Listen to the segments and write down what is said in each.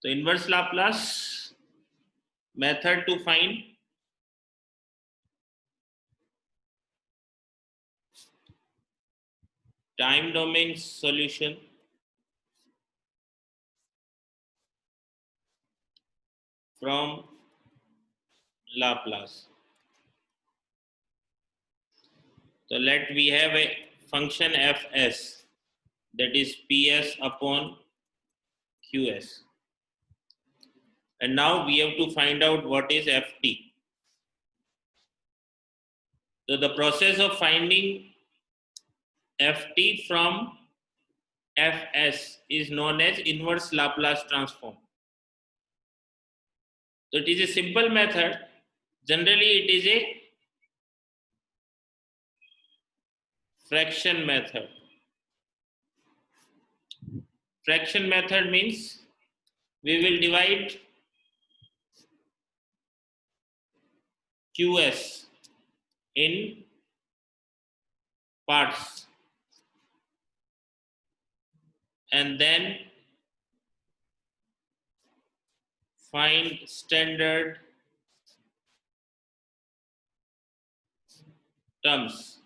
तो inverse Laplace method to find time domain solution from Laplace. So let we have a function fs, that is ps upon qs, and now we have to find out what is ft. So the process of finding ft from fs is known as inverse Laplace transform. So it is a simple method. Generally it is a fraction method. Fraction method means we will divide qs in parts and then find standard terms,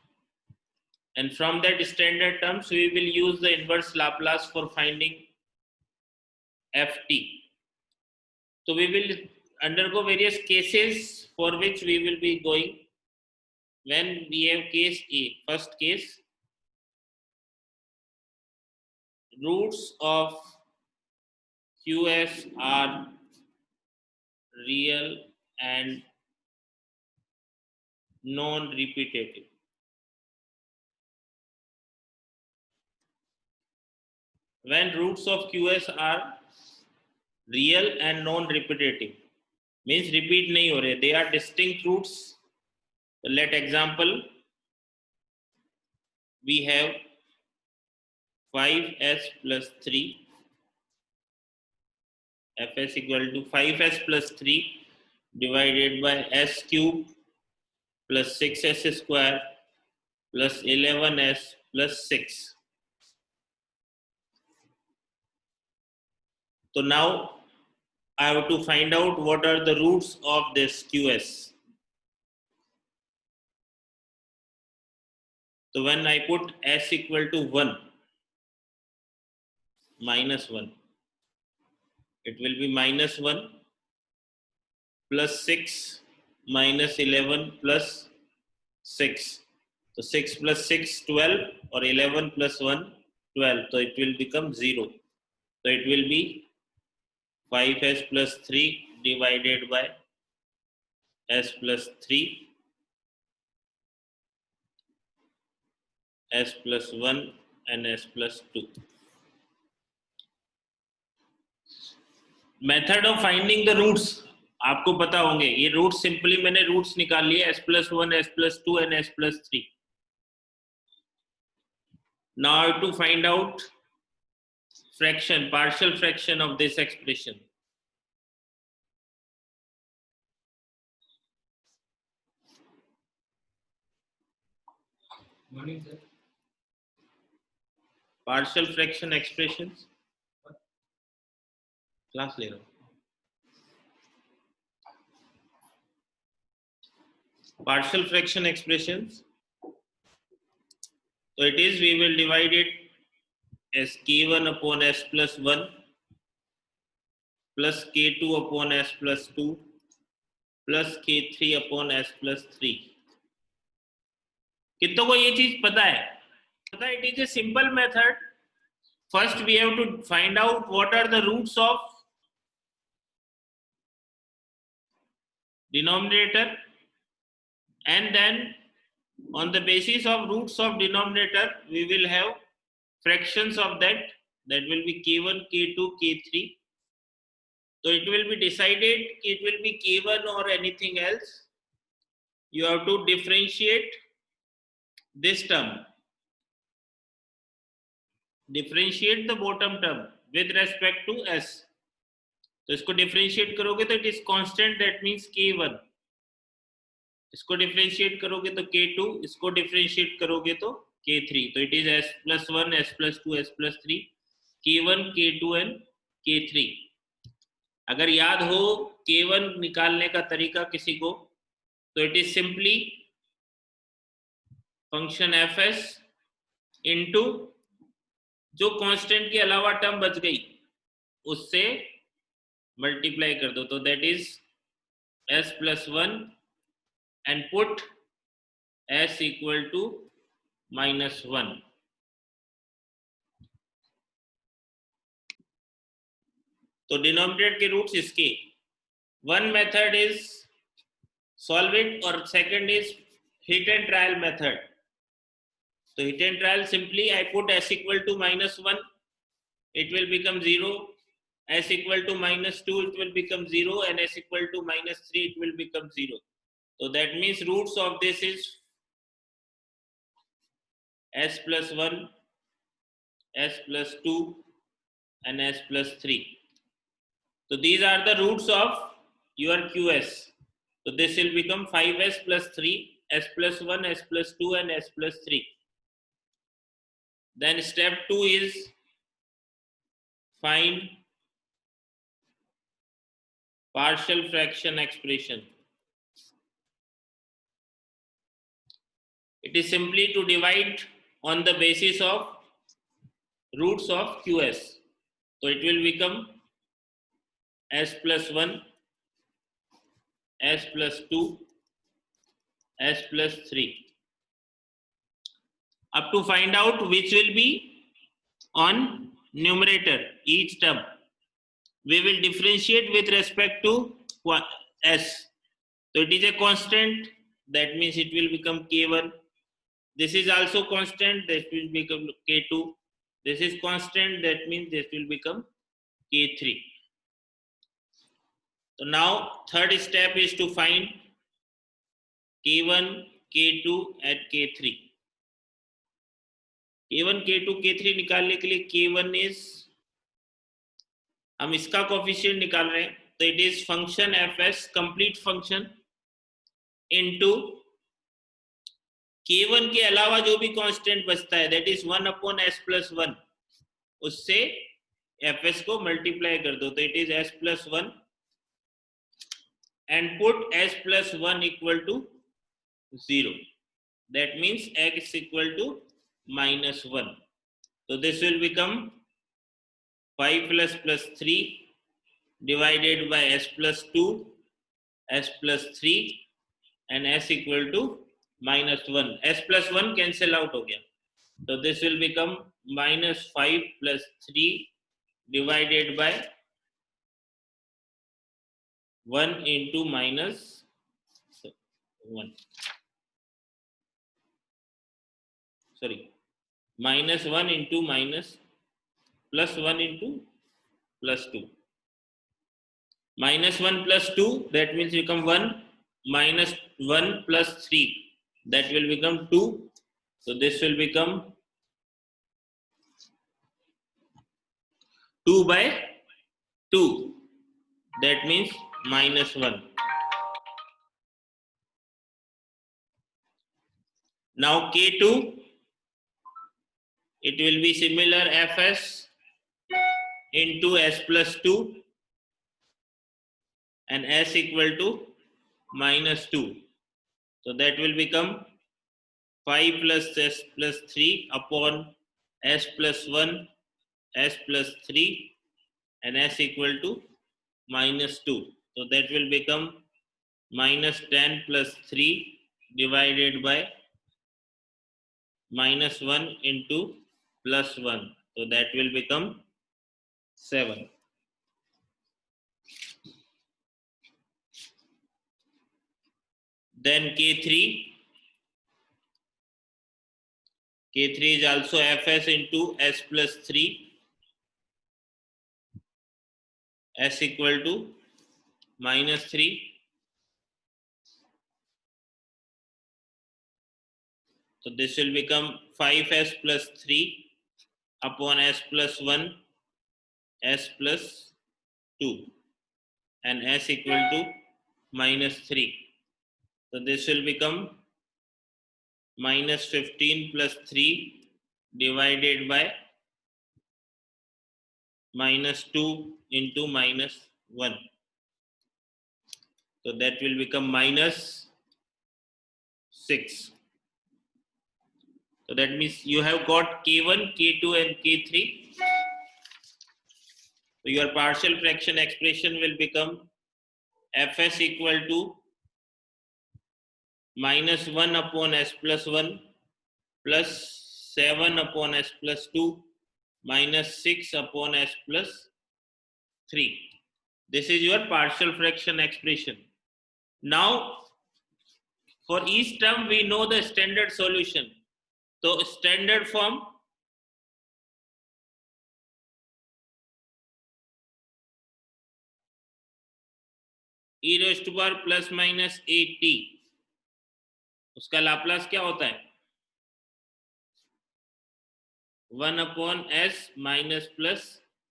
and from that standard terms we will use the inverse Laplace for finding ft. So we will undergo various cases for which we will be going. When we have case A, first case, roots of qs are real and non-repetitive. When roots of qs are real and non-repetitive, means repeat nahi ho rahe, they are distinct roots. So let example, we have 5s plus 3, fs equal to 5s plus 3 divided by s cube plus 6s square plus 11s plus 6. So now I have to find out what are the roots of this qs. So when I put s equal to 1, minus 1, it will be minus 1 plus 6 minus 11 plus 6. So 6 plus 6, 12, or 11 plus 1, 12. So it will become 0. So it will be 5s plus 3 divided by s plus 3, s plus 1 and s plus 2. Method of finding the roots आपको पता होंगे. ये roots simply मैंने roots निकाल लिए, s plus 1, s plus 2 and s plus 3. Now I have to find out fraction, partial fraction of this expression. Morning, sir. Partial fraction expressions. Class ले रहा हूँ. Partial fraction expressions. So it is, we will divide it as k1 upon s plus 1 plus k2 upon s plus 2 plus k3 upon s plus 3. कितनों को ये चीज पता है? पता है, it is a simple method. First we have to find out what are the roots of denominator, and then on the basis of roots of denominator we will have fractions of that will be k1, k2, k3. So it will be decided it will be k1 or anything else. You have to differentiate this term, differentiate the bottom term with respect to s. तो इसको differentiate करोगे तो it is constant, that means k1. इसको differentiate करोगे तो k2, इसको differentiate करोगे तो k3. तो it is s plus 1, s plus 2, s plus 3, k1, k2 and k3. अगर याद हो K1 निकालने का तरीका किसी को, तो it is simply function fs into जो कांस्टेंट के अलावा टर्म बच गई उससे मल्टीप्लाई कर दो, तो that is s plus 1 and put s equal to -1. तो डिनोमिनेटर के रूट्स इसके, one method is solve it और second is hit and trial method. तो hit and trial, simply I put s equal to -1, it will become 0, s equal to -2, it will become 0, and s equal to -3, it will become 0. So that means roots of this is s plus 1, s plus 2, and s plus 3. So these are the roots of your QS. So this will become 5s plus 3, s plus 1, s plus 2, and s plus 3. Then step 2 is find partial fraction expression. It is simply to divide on the basis of roots of QS. So it will become s plus 1, s plus 2, s plus 3. Up to find out which will be on numerator each term. We will differentiate with respect to s. So it is a constant, that means it will become K1. This is also constant, that will become K2. This is constant, that means this will become K3. So now third step is to find K1, K2 and K3. K1, K2, K3 निकालने के लिए K1 is, हम इसका coefficient निकाल रहे हैं, तो it is function fs complete function into K1 के अलावा जो भी कांस्टेंट बचता है, that is 1 upon s plus 1, उससे fs को मल्टीप्लाई कर दो, तो it is s plus 1 and put s plus 1 equal to 0. That means x equal to -1. So this will become 5 plus 3 divided by s plus 2, s plus 3 and s equal to -1. S plus 1 cancel out हो गया, so this will become -5 plus 3 divided by 1 into -1 into plus 1 into plus 2. -1 plus 2, that means become 1, -1 plus 3, that will become 2. So this will become 2 by 2, that means -1. Now K2, it will be similar, fs into s plus 2 and s equal to -2. So that will become 5 plus s plus 3 upon s plus 1, s plus 3 and s equal to -2. So that will become -10 plus 3 divided by -1 into plus 1. So that will become 7. Then K3 is also fs into s plus 3, s equal to -3. So this will become 5s plus 3 upon s plus 1, s plus 2 and s equal to -3. So this will become -15 plus 3 divided by -2 into -1. 1. So that will become minus 6. So that means you have got K1, K2 and K3. So your partial fraction expression will become Fs equal to minus 1 upon s plus 1 plus 7 upon s plus 2 minus 6 upon s plus 3. This is your partial fraction expression. Now, for each term, we know the standard solution. So, standard form, e raised to power plus minus 8t. उसका Laplace क्या होता है 1 upon S minus plus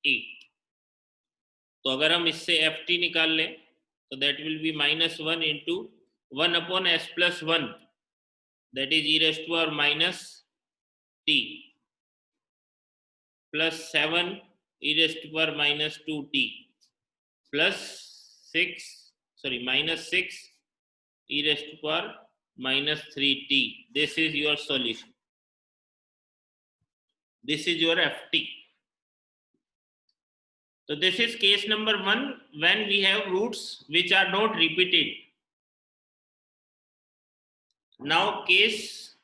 8. तो अगर हम इससे F T निकाल लें तो that will be minus 1 into 1 upon s plus 1 that is e raise to power minus t plus 7 e raise to power minus 2t plus 6 minus 6 e raised to power minus 3t. This is your solution. This is your ft. So this is case number 1 when we have roots which are not repeated. Now case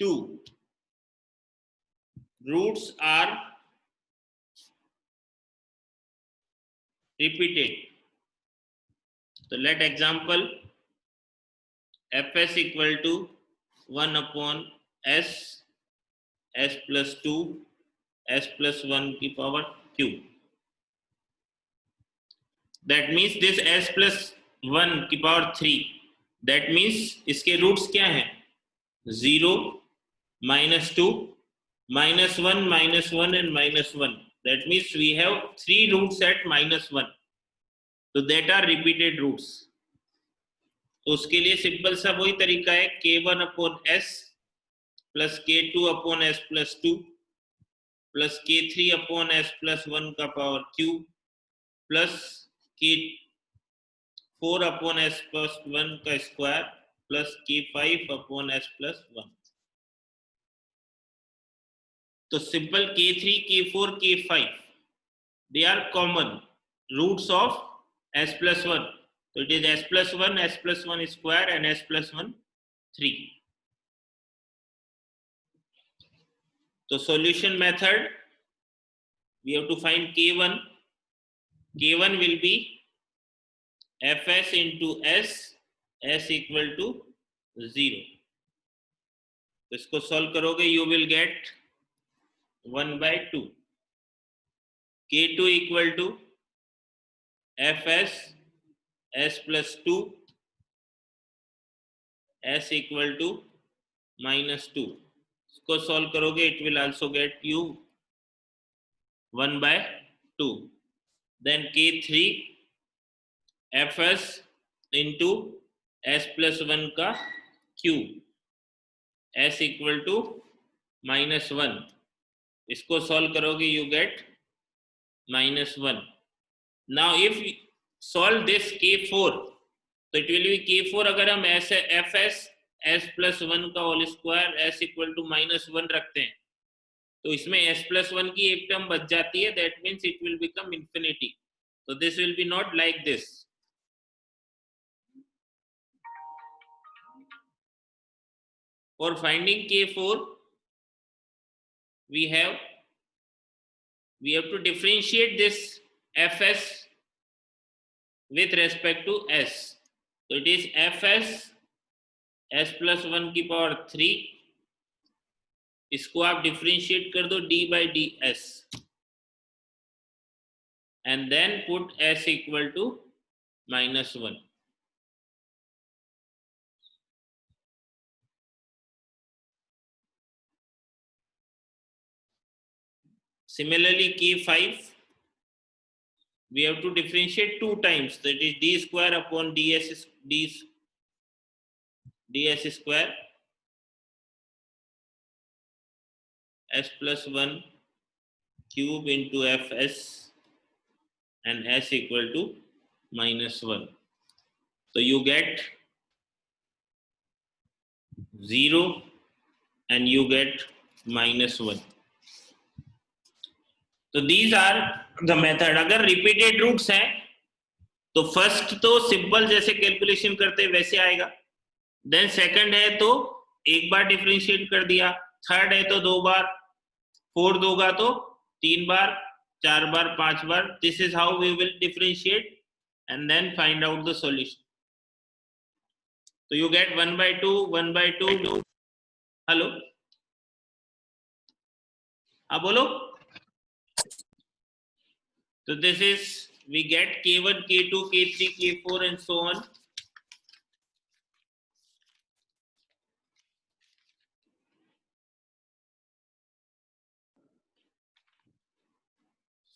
2, roots are repeated. So let example fs equal to 1 upon s plus 2 s plus 1 की power cube. That means this s plus 1 की power 3. That means इसके roots क्या हैं 0 minus 2 minus 1 minus 1 and minus 1. That means we have 3 roots at minus 1. So that are repeated roots. तो उसके लिए simple सा वही तरीका है k1 upon s plus k2 upon s plus 2 plus k3 upon s plus 1 का power cube plus k4 upon s plus 1 का square plus k5 upon s plus 1. तो simple k3, k4, k5 they are common roots of s plus 1. So it is s plus 1, s plus 1 square and s plus 1 3. So solution method, we have to find k1. K1 will be fs into s equal to 0. तो इसको solve करोगे you will get 1 by 2. k2 equal to fs s plus 2 s equal to minus 2. इसको solve करोगे it will also get you 1 by 2. Then k3 fs into s plus 1 का cube s equal to minus 1. इसको solve करोगे you get minus 1. Now if we solve this k4 तो it will be k4 अगर हम ऐसे fs s plus 1 का whole square s equal to minus 1 रखते हैं तो इसमें s plus 1 की एक टर्म बच जाती है. That means it will become infinity. So this will be not like this. For finding k4 we have to differentiate this fs with respect to s. So it is fs s plus 1 की power 3. इसको आप differentiate कर दो d by ds and then put s equal to minus 1. Similarly k5 we have to differentiate 2 times, that is d square upon ds square s plus 1 cube into fs and s equal to -1. So you get 0 and you get -1. तो these are the method. अगर repeated roots हैं तो first तो simple जैसे calculation करते वैसे आएगा, then second है तो एक बार डिफरेंशिएट कर दिया, थर्ड है तो 2 बार, फोर्थ होगा तो 3 बार, 4 बार, 5 बार. This is how we will differentiate and then find out the solution. तो यू गेट 1/2 1/2. हेलो, हाँ बोलो. तो this is we get K1, K2, K3, K4 and so on.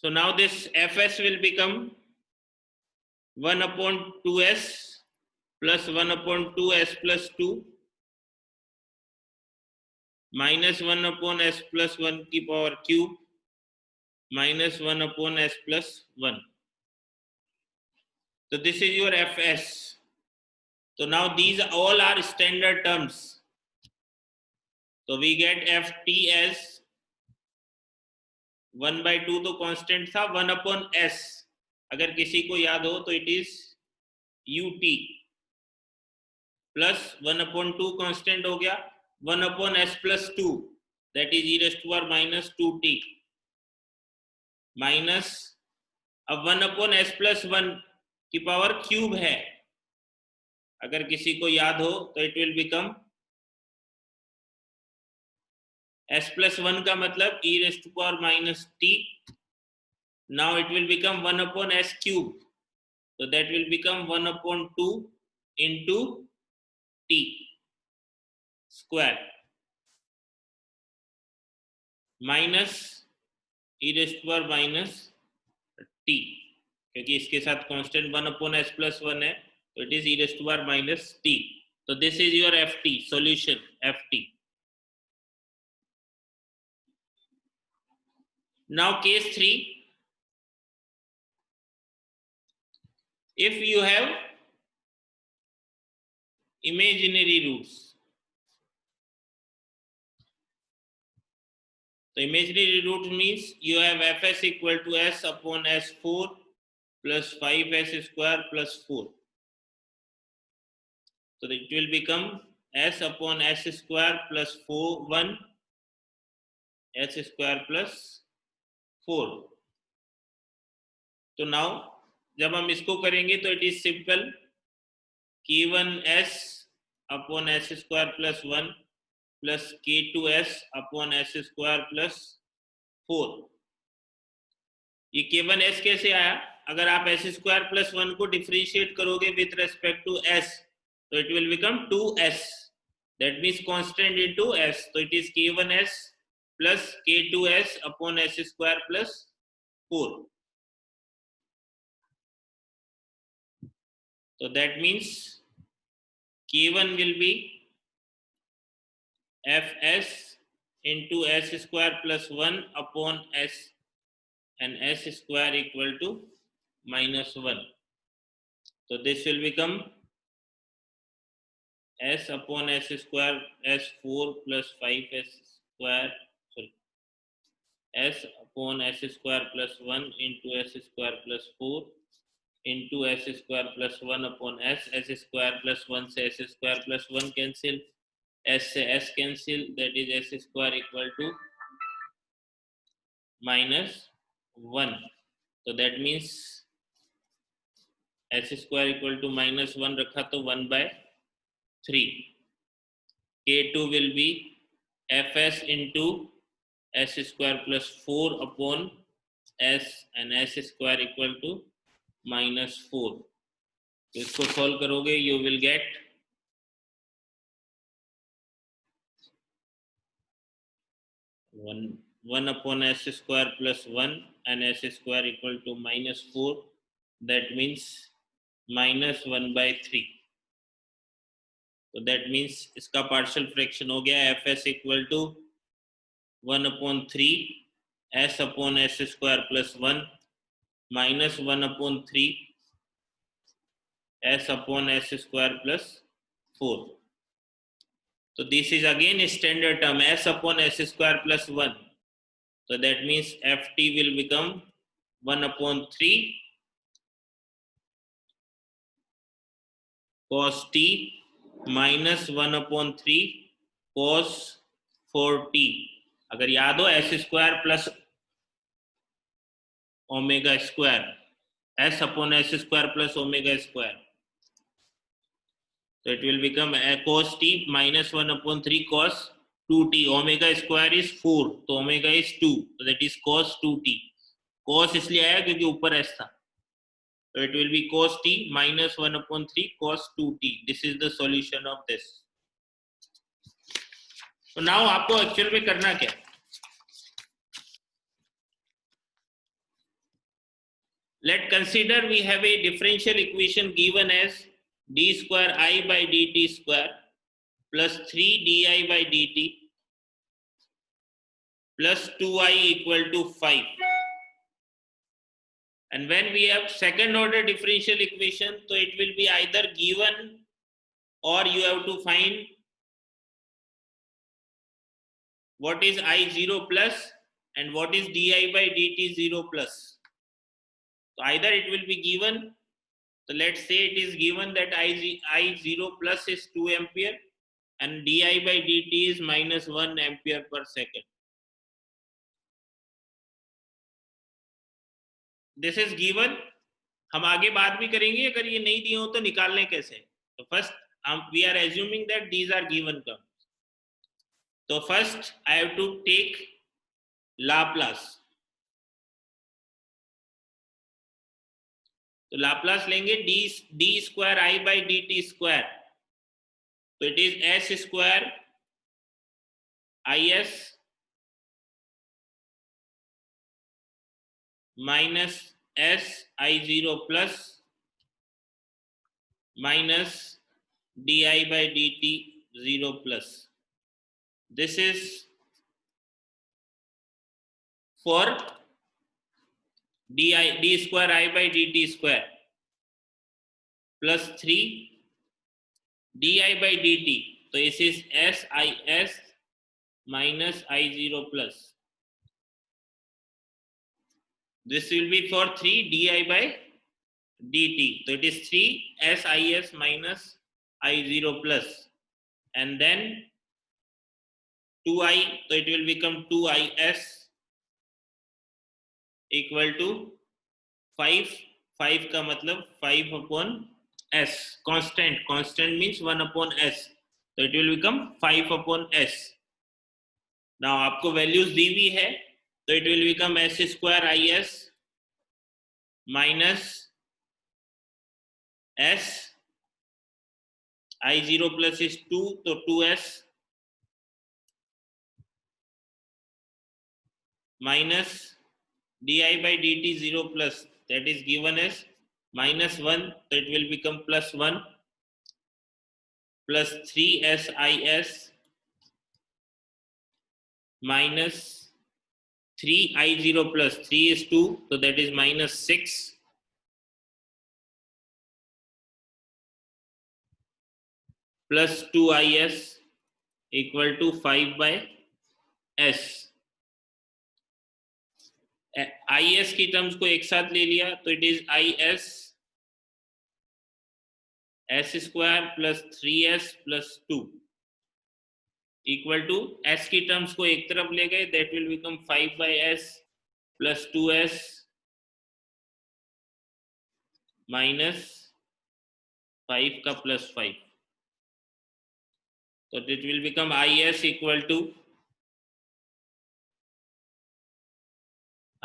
So now this Fs will become 1/2s plus 1/2s plus 2 minus 1/s plus 1 की power cube minus 1/s plus 1. So this is your Fs. So now these all are standard terms. So we get Ft as 1/2 तो constant था, 1/s अगर किसी को याद हो तो it is ut plus 1/2 constant हो गया, 1/s plus 2 that is e raised to power minus 2t minus अब 1/s plus 1 की पावर क्यूब है, अगर किसी को याद हो तो it will become s plus 1 का मतलब e raised to power minus t. Now it will become 1/s cube, so that will become 1/2 into t square minus e raised to power minus t, क्योंकि इसके साथ constant 1/s plus 1 है तो it is e raised to power minus t. So this is your ft solution. Ft. Now case 3, if you have imaginary roots. So imaginary root means you have Fs equal to s upon s4 plus 5s square plus 4. So it will become s upon s square plus 4 1 s square plus 4. तो now जब हम इसको करेंगे तो it is simple k1s upon s square plus 1 plus k2s upon s square plus 4. ये k1s कैसे आया? अगर आप s square plus 1 को डिफरेंशिएट करोगे विथ रेस्पेक्ट टू s तो it will become 2s, that means constant into s. तो it is k1s plus k2s upon s square plus 4. So that means k1 will be fs into s square plus 1 upon s and s square equal to minus 1. So this will become s upon s square s4 plus 5s square, sorry, s upon s square plus 1 into s square plus 4 into s square plus 1 upon s square plus 1 से s square plus 1 cancel, s से s cancel, that is s square equal to minus 1. So that means s square equal to minus 1 रखा तो 1/3. k2 will be fs into s square plus 4 upon s and s square equal to minus 4. तो इसको solve करोगे you will get 1 upon s square plus 1 and s square equal to minus 4. That means minus 1/3. So that means इसका partial fraction हो गया fs equal to 1/3 s upon s square plus 1 minus 1 upon 3 s upon s square plus 4. So this is again a standard term, s upon s square plus 1. So that means ft will become 1 upon 3 cos t minus 1 upon 3 cos 4t. अगर याद हो S square plus omega square, S upon S square plus omega square. So it will become cos t minus 1 upon 3 cos 2t. Omega square is 4, तो omega is 2, so that is cos 2t. Cos इसलिए आया क्योंकि ऊपर s था. So it will be cos t minus 1 upon 3 cos 2t. This is the solution of this. So now आपको actual में करना क्या? Let consider we have a differential equation given as d square I by dt square plus 3 di by dt plus 2i equal to 5. And when we have second order differential equation, so it will be either given or you have to find what is I0 plus and what is di by dt 0 plus. So either it will be given, so let's say it is given that I0 plus is 2 ampere and di by dt is minus 1 ampere per second. This is given. हम आगे बात भी करेंगे अगर ये नहीं दिए हो तो निकालने कैसे. तो first we are assuming that these are given terms. So first I have to take Laplace. तो Laplace लेंगे d square I by dt square. So it is s square is minus s I0 plus minus di by dt 0 plus. This is for d square I by dt square plus 3 di by dt. So this is sis minus I0 plus. This will be for 3 di by dt. So it is 3 sis minus I0 plus. And then 2i, so it will become 2is equal to 5. 5 का मतलब 5 upon s. Constant means 1 upon s. So it will become 5 upon s. Now आपको values दी हुई है, so it will become s square is minus s I0 plus is 2, so 2s minus di by dt 0 plus, that is given as minus 1, so it will become plus 1 plus 3 sis minus 3 I0 plus 3 is 2, so that is minus 6 plus 2is equal to 5 by s. is की terms को एक साथ ले लिया तो it is is s square plus 3s plus 2 equal to s की terms को एक तरफ ले गए, that will become 5 by s plus 2s minus 5 का प्लस 5. तो it will become is equal to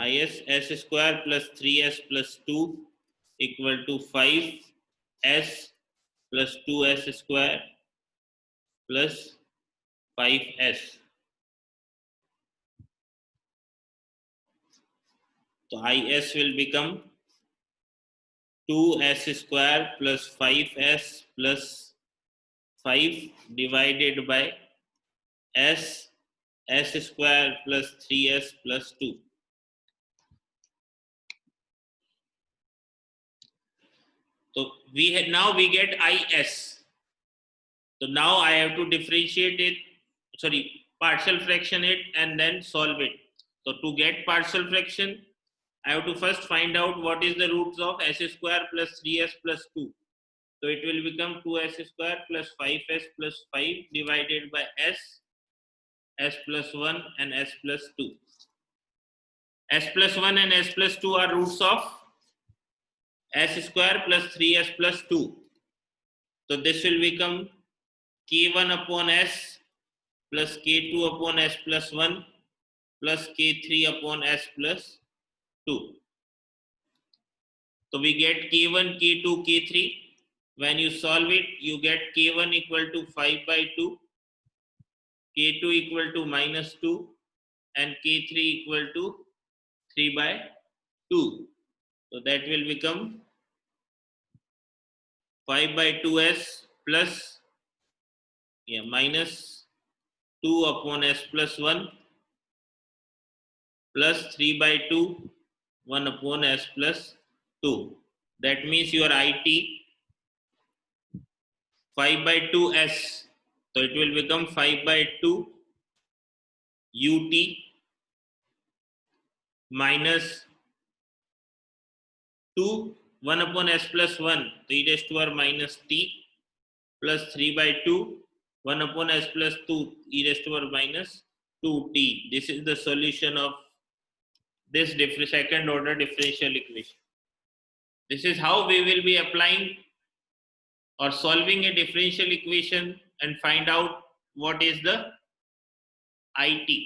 is s square plus 3s plus 2 equal to 5s plus 2s square plus 5s. So is will become 2s square plus 5s plus 5 divided by s square plus 3s plus 2. now we get is. So now I have to differentiate it, partial fraction it and then solve it. So to get partial fraction, I have to first find out what is the roots of s square plus 3s plus 2. So it will become 2s square plus 5s plus 5 divided by s plus 1 and s plus 2. S plus 1 and s plus 2 are roots of s square plus 3s plus 2. So this will become k1 upon s plus k2 upon s plus 1 plus k3 upon s plus 2. So we get k1, k2, k3. When you solve it, you get k1 equal to 5 by 2, k2 equal to minus 2, and k3 equal to 3 by 2. So that will become 5 by 2s plus minus 2 upon s plus 1 plus 3 by 2, 1 upon s plus 2. That means your IT 5 by 2s. So it will become 5 by 2 ut minus 2, 1 upon s plus 1, 3 raised to power minus t plus 3 by 2, 1 upon s plus 2, e raised to power minus 2t. This is the solution of this second order differential equation. This is how we will be applying or solving a differential equation and find out what is the IT.